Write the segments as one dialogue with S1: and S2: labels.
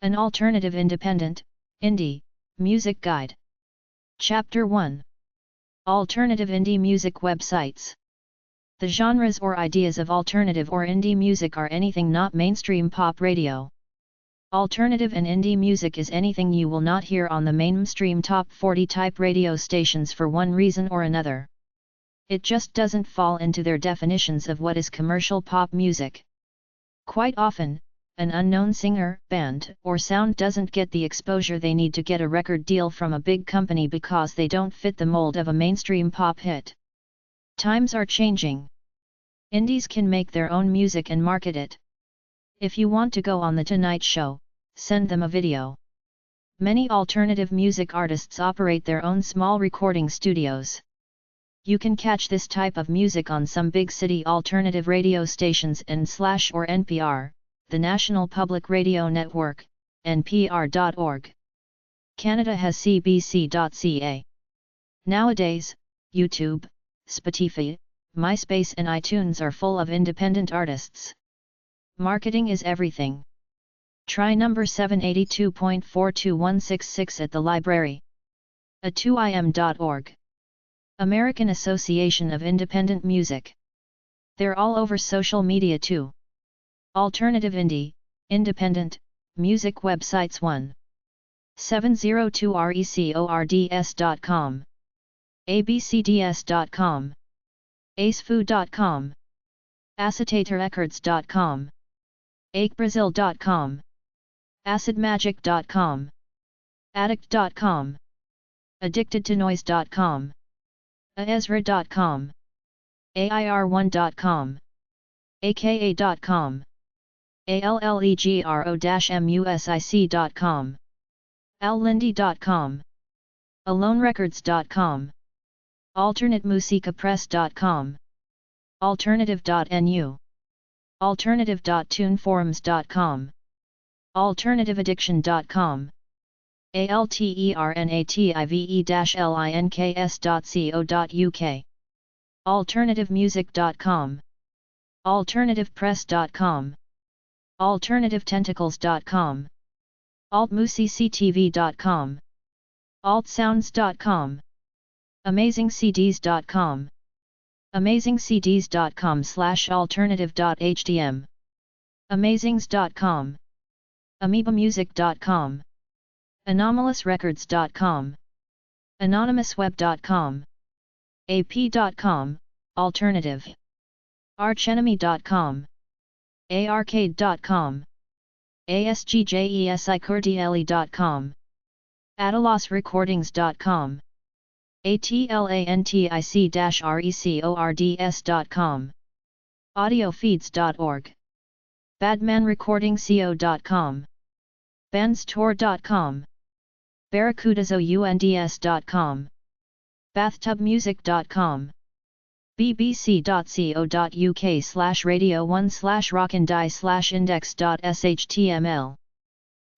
S1: An Alternative Independent, Indie, Music Guide. Chapter 1. Alternative Indie Music Websites. The genres or ideas of alternative or indie music are anything not mainstream pop radio. Alternative and indie music is anything you will not hear on the mainstream top 40 type radio stations for one reason or another. It just doesn't fall into their definitions of what is commercial pop music. Quite often, an unknown singer, band, or sound doesn't get the exposure they need to get a record deal from a big company because they don't fit the mold of a mainstream pop hit. Times are changing. Indies can make their own music and market it. If you want to go on The Tonight Show, send them a video. Many alternative music artists operate their own small recording studios. You can catch this type of music on some big city alternative radio stations or NPR, the National Public Radio Network, npr.org. Canada has cbc.ca. Nowadays, YouTube, Spotify, MySpace and iTunes are full of independent artists. Marketing is everything. Try number 782.42166 at the library. a2im.org. American Association of Independent Music. They're all over social media too. Alternative Indie, Independent, Music Websites 1. 702records.com. abcds.com. acefu.com. acetaterecords.com. akebrazil.com. acidmagic.com. addict.com. addictedtonoise.com. aezra.com. air1.com. aka.com. allegro-music.com. allindy.com. alonerecords.com. alternatemusicapress.com. alternative.nu. alternative.tuneforums.com. alternativeaddiction.com. alternative-links.co.uk. alternativemusic.com. alternativepress.com. alternativetentacles.com. altmusictv.com. altsounds.com. amazingcds.com. amazingcds.com/alternative.htm. amazings.com. amoebamusic.com. anomalousrecords.com. anonymousweb.com. ap.com, alternative. archenemy.com. arcade.com. asgjesikurdiele.com. atalosrecordings.com. atlantic-records.com. audiofeeds.org. badmanrecordingco.com. bandstour.com. barracudazounds.com. bathtubmusic.com. bbc.co.uk/radio1/rockandie/index.html.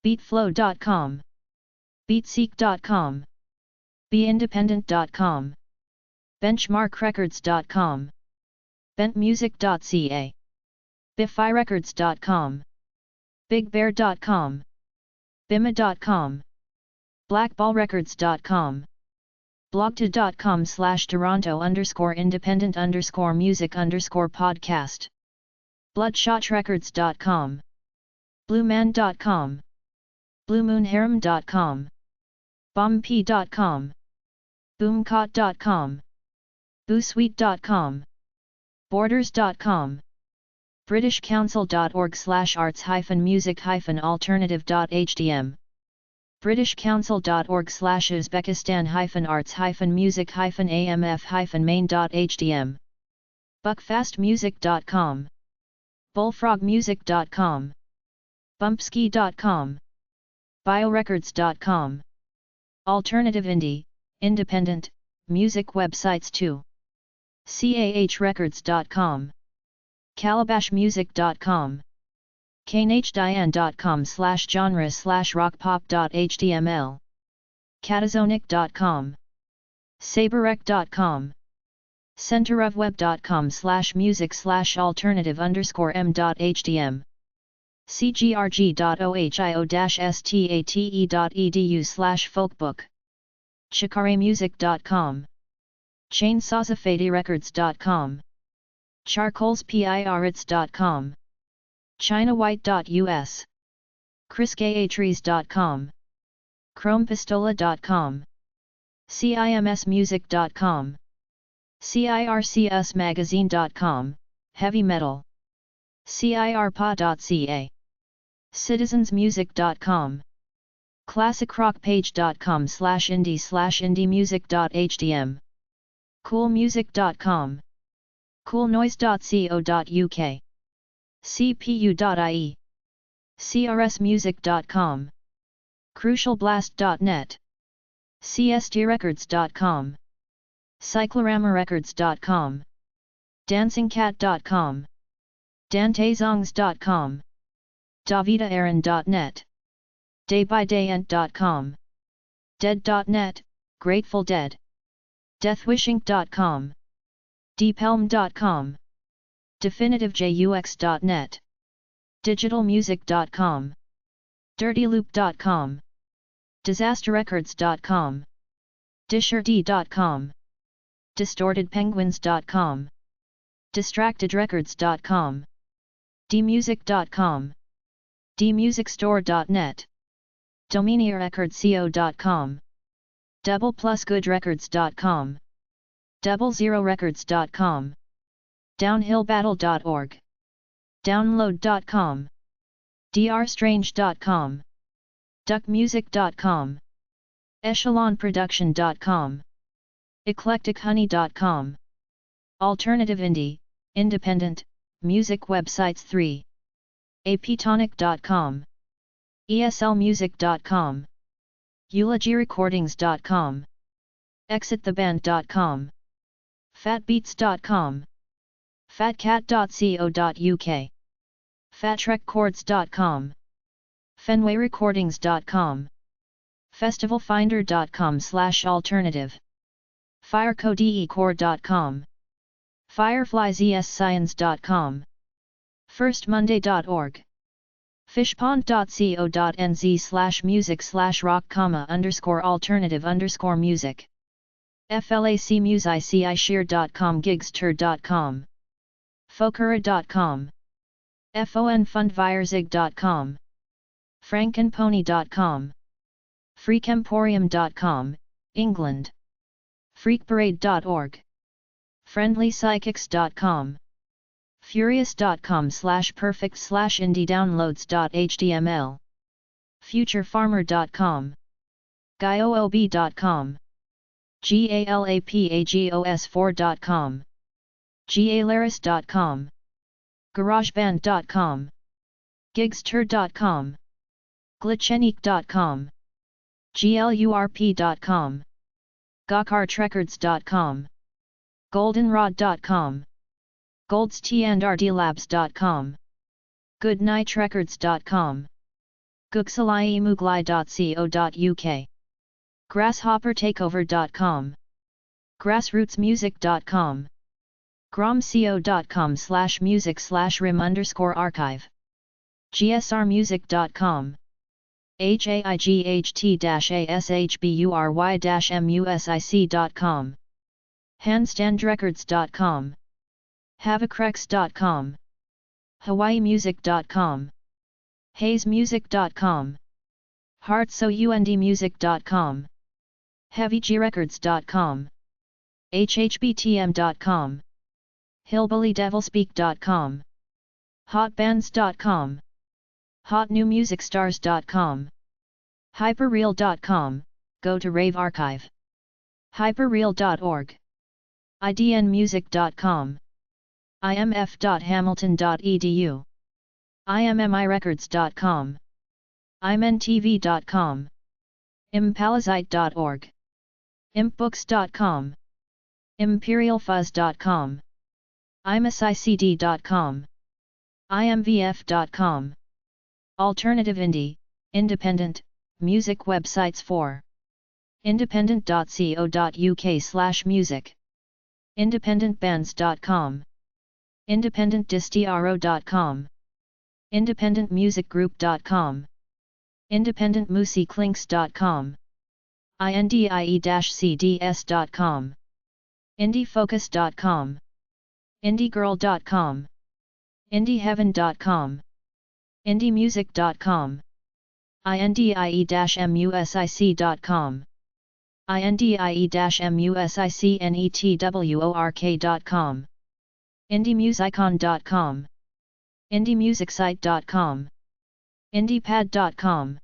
S1: beatflow.com. beatseek.com. beindependent.com. benchmarkrecords.com. bentmusic.ca. bifirecords.com. bigbear.com. bima.com. blackballrecords.com. blogto.com/Toronto_independent_music_podcast. bloodshotrecords.com. blueman.com. bluemoonharem.com. bombp.com. boomcot.com. boosweet.com. borders.com. britishcouncil.org/arts-music-alternative.htm. britishcouncil.org/uzbekistan-arts-music-amf-main.htm. buckfastmusic.com. bullfrogmusic.com. bumpski.com. biorecords.com. Alternative Indie, Independent, Music Websites 2. cahrecords.com. calabashmusic.com. canhdyan.com/genre/rockpop.html. catazonic.com. saberec.com. centerofweb.com/music/alternative_m.htm. cgrg.ohio-state.edu/folkbook. chikaremusic.com. chainsawsafadirecords.com. charcoalspirits.com. chinawhite.us. chrisgayatrees.com. chromepistola.com. cimsmusic.com. circusmagazine.com, heavy metal. cirpa.ca. citizensmusic.com. classicrockpage.com/indie/indiemusic.hdm. coolmusic.com. coolnoise.co.uk. cpu.ie. crsmusic.com. crucialblast.net. csdrecords.com. cycloramarecords.com. dancingcat.com. dantezongs.com. davitaaaron.net. daybydayent.com. dead.net, Grateful Dead. deathwishinc.com. deephelm.com. definitivejux.net. digitalmusic.com. dirtyloop.com. disasterrecords.com. disherd.com. distortedpenguins.com. distractedrecords.com. dmusic.com. dmusicstore.net. dominierrecordco.com. doubleplusgoodrecords.com. doublezerorecords.com. downhillbattle.org. download.com. drstrange.com. duckmusic.com. echelonproduction.com. eclectichoney.com. Alternative indie, independent, music websites 3. aptonic.com. eslmusic.com. eulogyrecordings.com. exittheband.com. fatbeats.com. fatcat.co.uk. fatrekchords.com. fenwayrecordings.com. festivalfinder.com/alternative. firecodecore.com. fireflyzscience.com. firstmonday.org. fishpond.co.nz/music/rock_alternative_music. flacmusicishare.com. gigstur.com. folkura.com. fonfundvirzig.com. frankenpony.com. freakemporium.com, England. freakparade.org. friendlypsychics.com. furious.com/perfect/indie-downloads.html. futurefarmer.com. guyoob.com. galapagos4.com. galaris.com. garageband.com. gigster.com. glitchenique.com. glurp.com. gawkartrecords.com. goldenrod.com. goldstandrdlabs.com. goodnightrecords.com. guxalimuglai.co.uk. grasshoppertakeover.com. grassrootsmusic.com. gromco.com/music/rim_archive. gsrmusic.com. haight-ashbury-music.com. handstandrecords.com. havacrex.com. hawaiimusic.com. hazemusic.com. heartsoundmusic.com. heavygrecords.com. hhbtm.com. hillbillydevilspeak.com. hotbands.com. hotnewmusicstars.com. hyperreal.com, go to Rave Archive. hyperreal.org. idnmusic.com. imf.hamilton.edu. immyrecords.com. imntv.com. impalazite.org. impbooks.com. imperialfuzz.com. imusicd.com. imvf.com. Alternative indie, independent, music websites 4. independent.co.uk/music. independentbands.com. independentdistro.com. independentmusicgroup.com, independentmusiklinks.com, indie-cds.com, indiefocus.com, indiegirl.com, indieheaven.com, indiemusic.com, indie-music.com, indie-musicnetwork.com, indiemusicon.com, indiemusicsite.com, indiepad.com,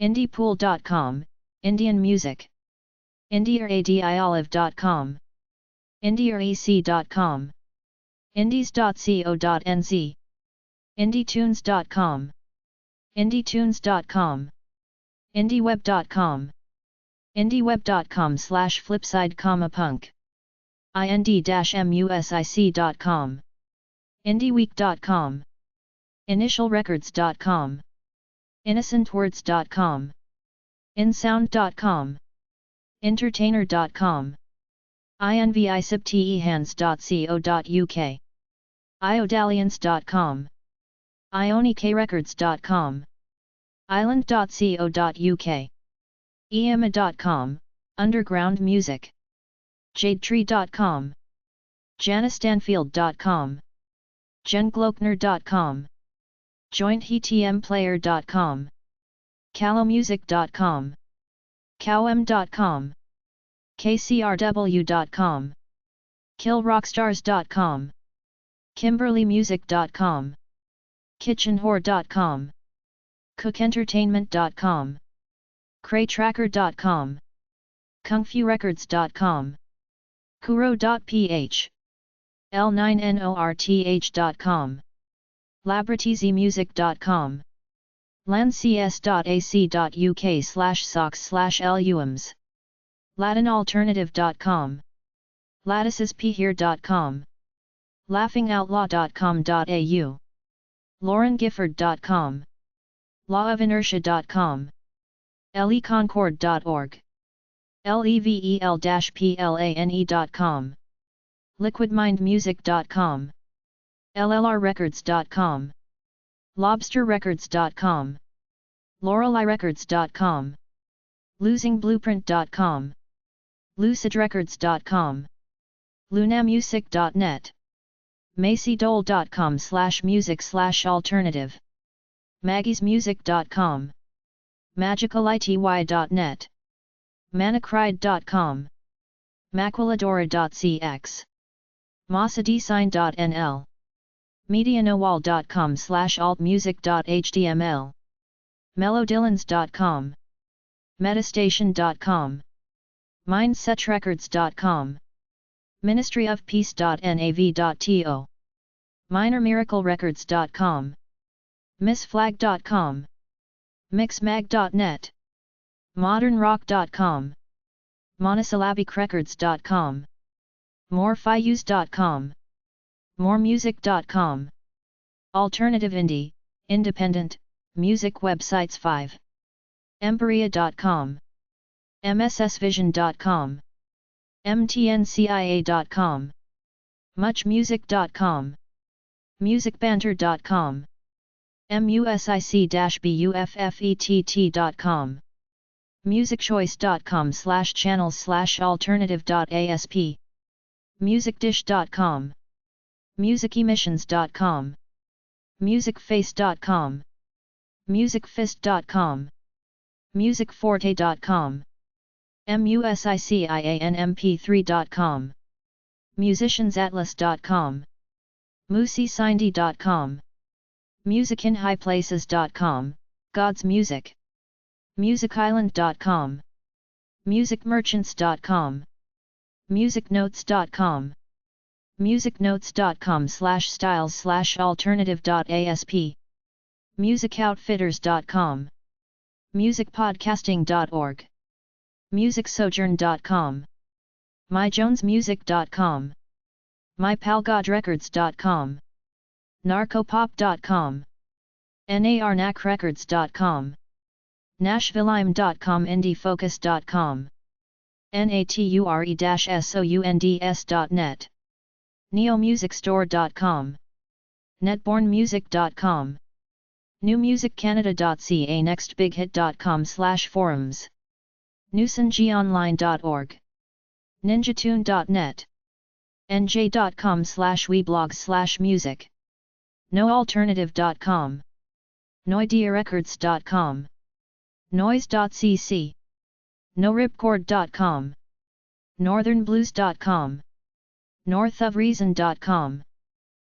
S1: indiepool.com, Indian Music, indieradiolive.com, indierec.com, indies.co.nz, indietunes.com, indietunes.com, indieweb.com, indieweb.com/flipside-punk, ind-music.com, indieweek.com, initialrecords.com, innocentwords.com, insound.com, entertainer.com, inviciptehands.co.uk, iodalliance.com, ioniquerecords.com, island.co.uk, eema.com, underground music, jadetree.com, janistanfield.com, jenglockner.com, jointhtmplayer.com, calomusic.com, cowm.com, kcrw.com, killrockstars.com, kimberlymusic.com, kitchenwhore.com, cookentertainment.com, craytracker.com, kungfurecords.com, kuro.ph, l9north.com, labrateezymusic.com, lancs.ac.uk/socks/lums, latinalternative.com, latticespehere.com, laughingoutlaw.com.au, laurengifford.com, lawofinertia.com, leconcord.org, level-plane.com, liquidmindmusic.com, llrrecords.com, lobsterrecords.com, loreleyrecords.com, losingblueprint.com, lucidrecords.com, lunamusic.net, macydole.com/music/alternative, maggiesmusic.com, magicality.net, manacride.com, maquiladora.cx, mossadesign.nl, medianowall.com/altmusic.html, mellowdillons.com, metastation.com, mindsetrecords.com, ministryofpeace.nav.to, minormiraclerecords.com, missflag.com, mixmag.net, modernrock.com, monosyllabicrecords.com, morephiuse.com, moremusic.com, alternative indie, independent, music websites 5, emporia.com, mssvision.com, mtncia.com, muchmusic.com, musicbanter.com, music-buffett.com, musicchoice.com/channels/alternative.asp, musicdish.com, musicemissions.com, musicface.com, musicfist.com, musicforte.com, musicianmp3.com, musiciansatlas.com, musicsindy.com, musicinhighplaces.com, God's Music, musicisland.com, musicmerchants.com, musicnotes.com, musicnotes.com/styles/alternative.asp, musicoutfitters.com, musicpodcasting.org, musicsojourn.com, myjonesmusic.com, mypalgodrecords.com, narcopop.com, narnacrecords.com, nashvilleim.com, indiefocus.com, nature-sounds.net, neomusicstore.com, netbornmusic.com, newmusiccanada.ca nextbighit.com/forums newsangionline.org ninjatune.net nj.com/weblogs/music noalternative.com noidiarecords.com noise.cc noripcord.com northernblues.com northofreason.com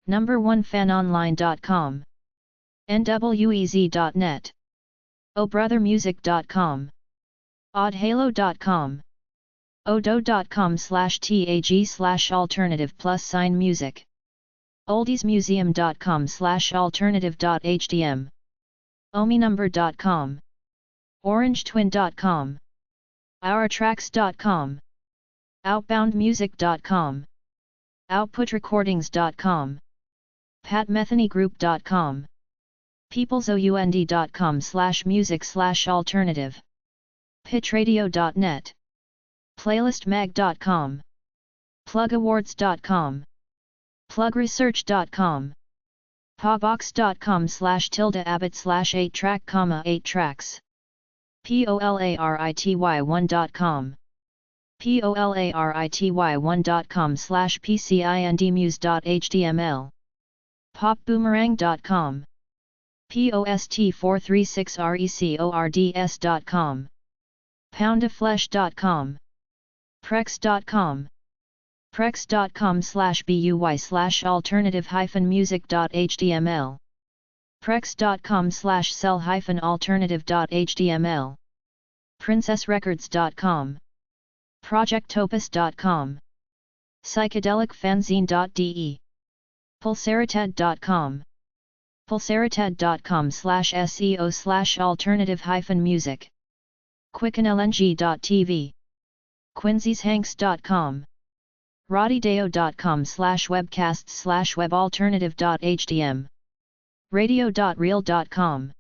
S1: number1fanonline.com nwez.net obrothermusic.com oddhalo.com odo.com/tag/alternative+music oldiesmuseum.com/alternative.hdm ominumber.com orangetwin.com ourtracks.com outboundmusic.com outputrecordings.com patmethanygroup.com peoplesound.com/music/alternative pitchradio.net playlistmag.com plugawards.com plugresearch.com pawbox.com/abbott/8track, 8 tracks polarity1.com polarity1.com/pcindmuse.html popboomerang.com post436records.com poundoflesh.com prex.com prex.com/buy/alternative-music.html prex.com/sell-alternative.html princessrecords.com projectopus.com psychedelicfanzine.de pulsaritad.com pulsaritad.com/SEO/alternative-music quickenlng.tv quincy'shanks.com rodideo.com/webcasts/webalternative.htm radio.real.com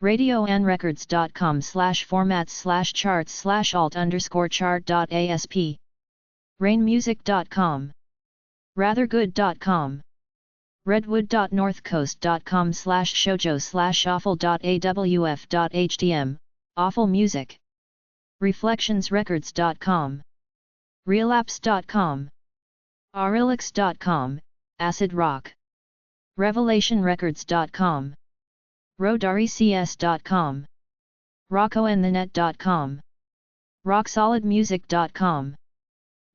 S1: radioanrecords.com/formats/charts/alt_chart.asp rainmusic.com rathergood.com redwood.northcoast.com/shoujo/awful.awf.htm awful music reflectionsrecords.com relapse.com aurelix.com acid rock revelationrecords.com rodarecs.com rockoandthenet.com rocksolidmusic.com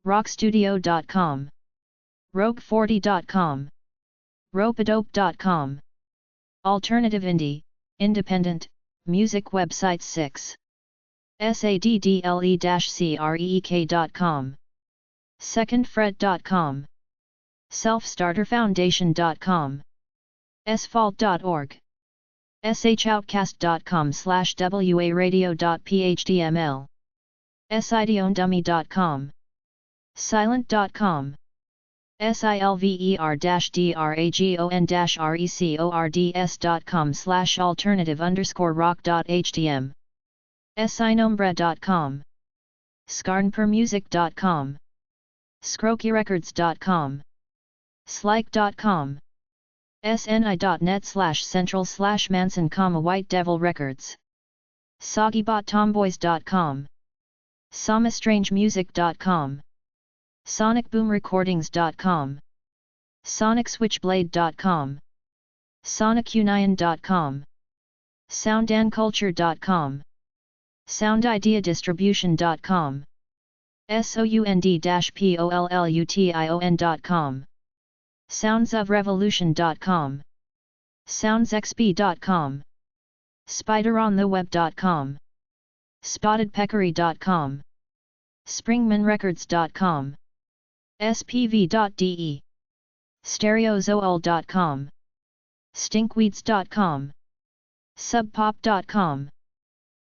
S1: rockstudio.com rogue40.com ropeadope.com Alternative Indie, Independent, Music Websites 6. saddle-creek.com secondfret.com selfstarterfoundation.com sfault.org shoutcast.com/waradio.phdml sidionedummy.com silent.com silver-dragon-records.com/alternative_rock.htm sinombre.com skarnpermusic.com skrokyrecords.com slike.com sni.net/central/manson, White Devil Records soggybottomboys.com somastrangemusic.com sonicboomrecordings.com sonicswitchblade.com sonicunion.com soundanculture.com soundideadistribution.com sound-polllution.com soundsofrevolution.com soundsxp.com spiderontheweb.com spottedpeccary.com springmanrecords.com spv.de stereozool.com stinkweeds.com subpop.com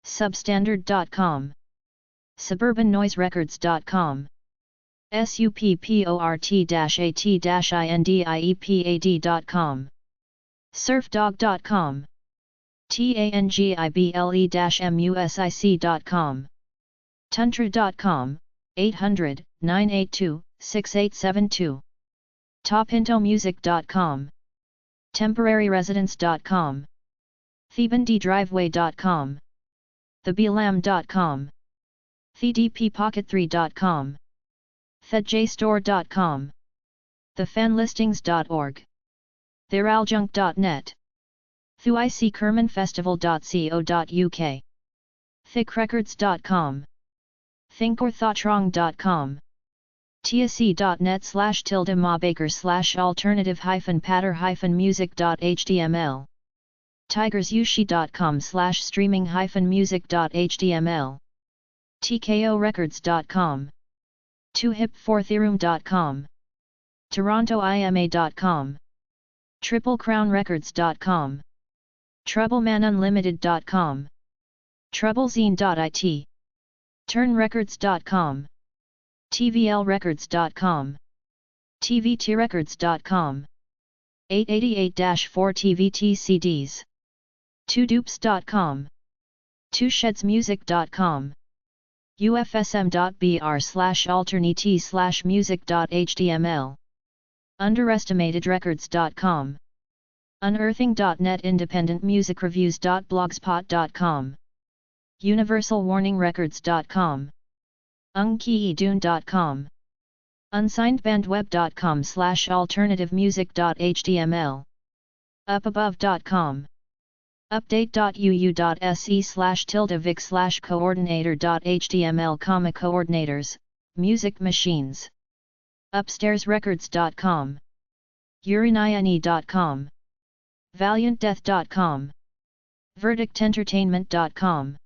S1: substandard.com suburbannoiserecords.com support-at-indiepad.com surfdog.com tangible-music.com tantra.com 800-982-6872 topintomusic.com temporaryresidence.com TheBandydriveway.com, TheBelam.com, TheDPPocket3.com, TheJStore.com, TheFanListings.org, TheRaljunk.net, ThuICKermanFestival.co.uk, ThickRecords.com, ThinkOrThoughtWrong.com, TSC.net/tilde-ma-baker/alternative-patter-music.html, TigersYushi.com/streaming-music.html, TKORecords.com, 2hip4theroom.com, TorontoIMA.com, TripleCrownRecords.com, TroubleManUnlimited.com, TroubleZine.it, TurnRecords.com, TVLRecords.com, TVTRecords.com, 888-4 TVT CDs, 2dupes.com, 2shedsmusic.com, ufsm.br/alternate/music.html, underestimatedrecords.com, unearthing.net, independentmusicreviews.blogspot.com, universalwarningrecords.com, ungkiidune.com, unsignedbandweb.com/alternativemusic.html, upabove.com, update.uu.se/tildevic/coordinator.html, coordinators, music machines, upstairsrecords.com, urinine.com, valiantdeath.com, verdictentertainment.com,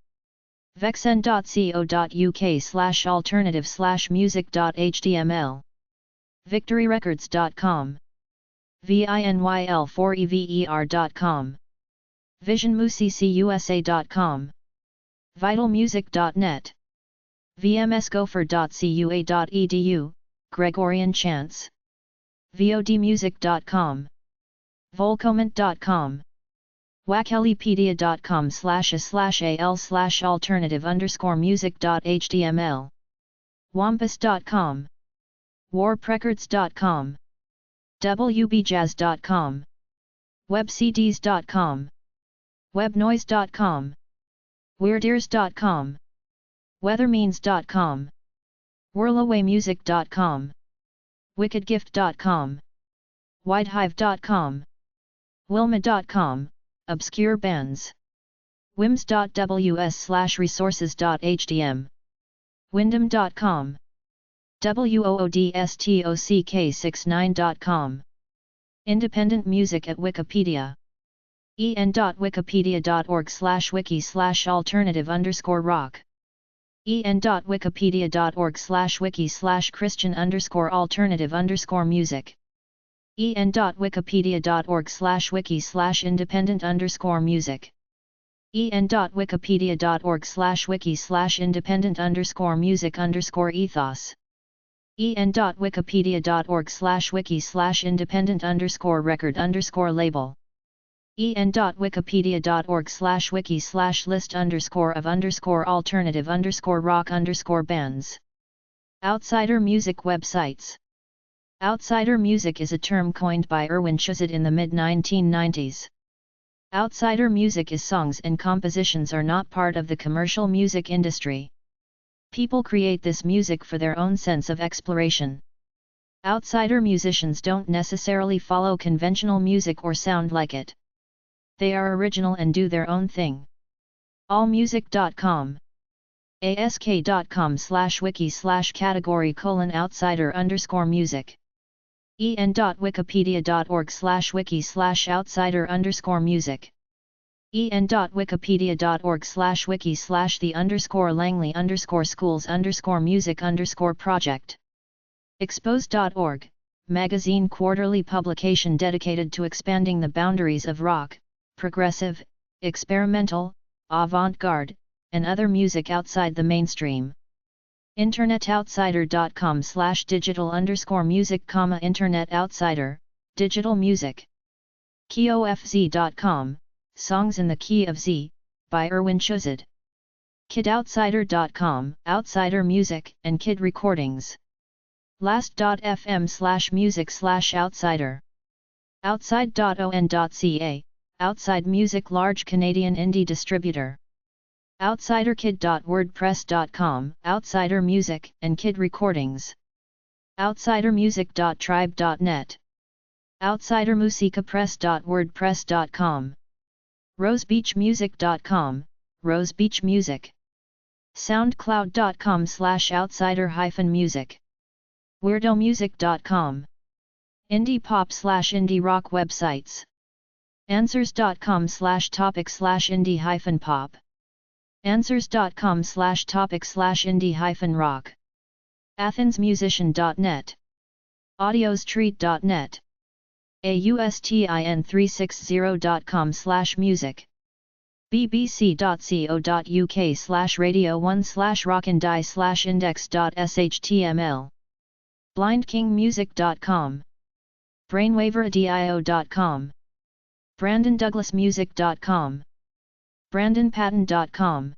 S1: vexen.co.uk/alternative/music.html, victoryrecords.com, vinyl4ever.com, visionmusicusa.com, vitalmusic.net, vmsgopher.cua.edu, Gregorian chants, vodmusic.com, volcomment.com, wakalipedia.com/a/al/alternative_music.html, wampus.com, warprecords.com, wbjazz.com, webcds.com, webnoise.com, weirdears.com, weathermeans.com, whirlawaymusic.com, wickedgift.com, whitehive.com, wilma.com, obscure bands, wims.ws/resources.htm, wyndham.com, woodstock69.com, independent music at Wikipedia, en.wikipedia.org/wiki/alternative_rock, en.wikipedia.org/wiki/Christian_alternative_music, en.wikipedia.org/wiki/independent_music, en.wikipedia.org/wiki/independent_music_ethos, en.wikipedia.org/wiki/independent_record_label, en.wikipedia.org/wiki/list_of_alternative_rock_bands. Outsider music websites. Outsider music is a term coined by Erwin Chuzet in the mid-1990s. Outsider music is songs and compositions are not part of the commercial music industry. People create this music for their own sense of exploration. Outsider musicians don't necessarily follow conventional music or sound like it. They are original and do their own thing. allmusic.com, ask.com/wiki/category:outsider_music, en.wikipedia.org/wiki/outsider_music, en.wikipedia.org/wiki/the_langley_schools_music_project, expose.org, magazine quarterly publication dedicated to expanding the boundaries of rock, progressive, experimental, avant-garde, and other music outside the mainstream. InternetOutsider.com/digital_music, Internet Outsider, digital music. KeyOFZ.com, Songs in the Key of Z, by Erwin Chuzet. KidOutsider.com, Outsider music and kid recordings. Last.fm/music/outsider. Outside.on.ca, Outside Music large Canadian indie distributor. OutsiderKid.wordpress.com, Outsider Music and Kid Recordings. OutsiderMusic.tribe.net. OutsiderMusicaPress.wordpress.com. RoseBeachMusic.com, Rose Beach Music. SoundCloud.com/outsider-music. WeirdoMusic.com. Indie pop /indie rock websites. Answers.com/topic/indie-pop. Answers.com/topic/indie-rock. AthensMusician.net. Audiostreet.net. AUSTIN360.com/music. bbc.co.uk/radio1/rockandie/index.html. blindkingmusic.com. brainwaveradio.com. brandondouglasmusic.com. brandonpatton.com.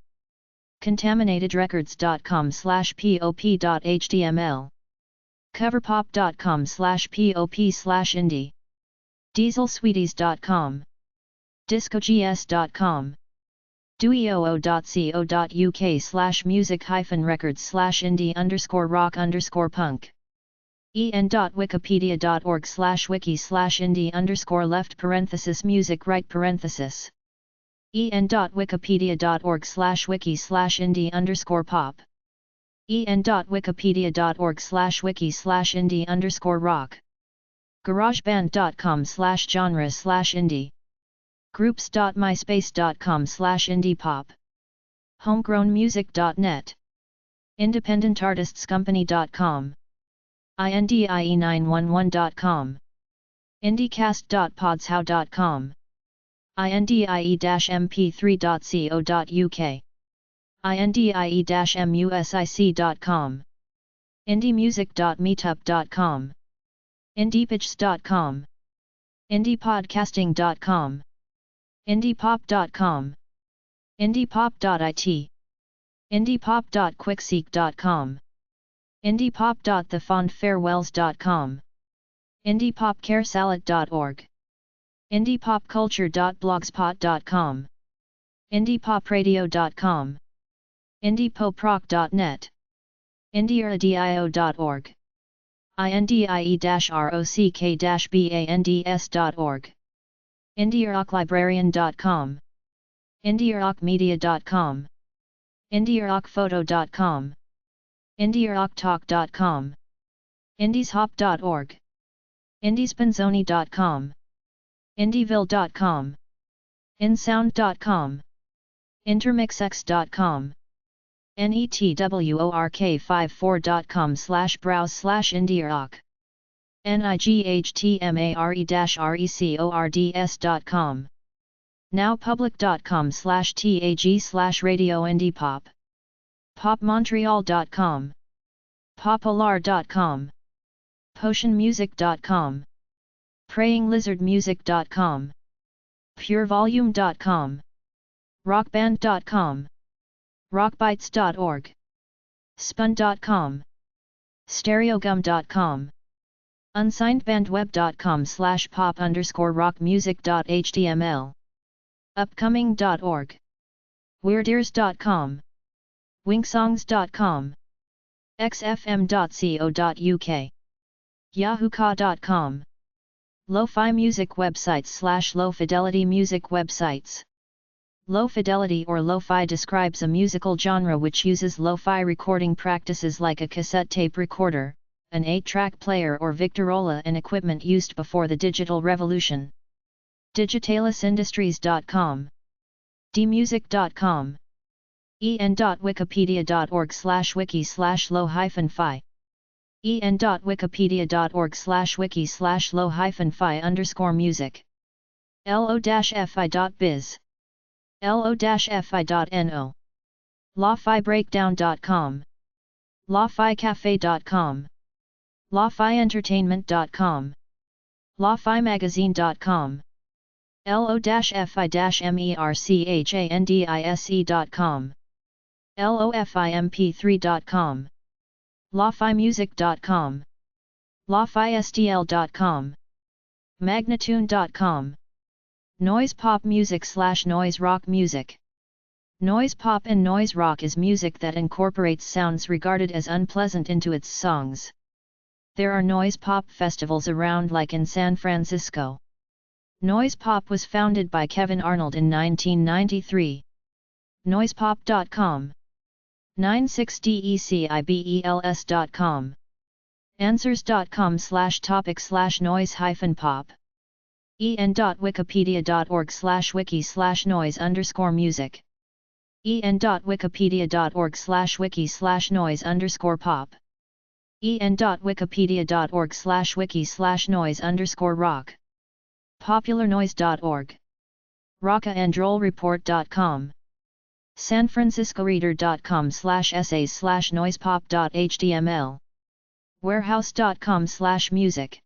S1: contaminatedrecords.com/pop.html. coverpop.com/pop/indie. dieselsweeties.com. discogs.com. dueo.co.uk/music-records/indie_rock_punk. en.wikipedia.org/wiki/indie_left parenthesis music right parenthesis. en.wikipedia.org/wiki/indie_pop. en.wikipedia.org/wiki/indie_rock. garageband.com/genre/indie. groups.myspace.com/indiepop. homegrownmusic.net. independentartistscompany.com. indie911.com. indiecast.podshow.com. indie-mp3.co.uk. indie-music.com. indiemusic.meetup.com. indiepitches.com. indiepodcasting.com. indiepop.com. indiepop.it. indiepop.quickseek.com. indiepop.thefondfarewells.com. indiepopcaresalad.org. indiepopculture.blogspot.com. indiepopradio.com. indiepoprock.net. indie-radio.org. indie-rock-bands.org. indierocklibrarian.com. indierockmedia.com. indierockphoto.com. indierocktalk.com. indieshop.org. indiespinzoni.com. indieville.com. insound.com. intermixx.com. network54.com/browse/indierock. nightmare-records.com. nowpublic.com/tag/radio indiepop. popmontreal.com. popular.com. potionmusic.com. prayinglizardmusic.com. purevolume.com. rockband.com. rockbytes.org. spun.com. stereogum.com. unsignedbandweb.com/pop_rockmusic.html. upcoming.org. weirdears.com. wingsongs.com. xfm.co.uk. yahooca.com. Lo-fi music websites/low fidelity music websites. Low fidelity or lo-fi describes a musical genre which uses lo-fi recording practices like a cassette tape recorder, an 8-track player or Victorola, and equipment used before the digital revolution. digitalusindustries.com. dmusic.com. en.wikipedia.org/wiki/low-fi. en.wikipedia.org/wiki/low-fi_music. lo-fi.biz. lo-fi.no. lawfibreakdown.com. lawficafe.com. lawfientertainment.com. lawfimagazine.com. lo-fi-merchandise.com. lofimp3.com. Noise pop music / noise rock music. Noise pop and noise rock is music that incorporates sounds regarded as unpleasant into its songs. There are noise pop festivals around, like in San Francisco. Noise pop was founded by Kevin Arnold in 1993. Noisepop.com. 96decibels.com. Answers.com/topic/noise-pop. en.wikipedia.org/wiki/noise_music. en.wikipedia.org/wiki/noise_pop. en.wikipedia.org/wiki/noise_rock. popularnoise.org. rockaandrollreport.com. sanfranciscoreader.com/essays/noisepop.html. warehouse.com/music.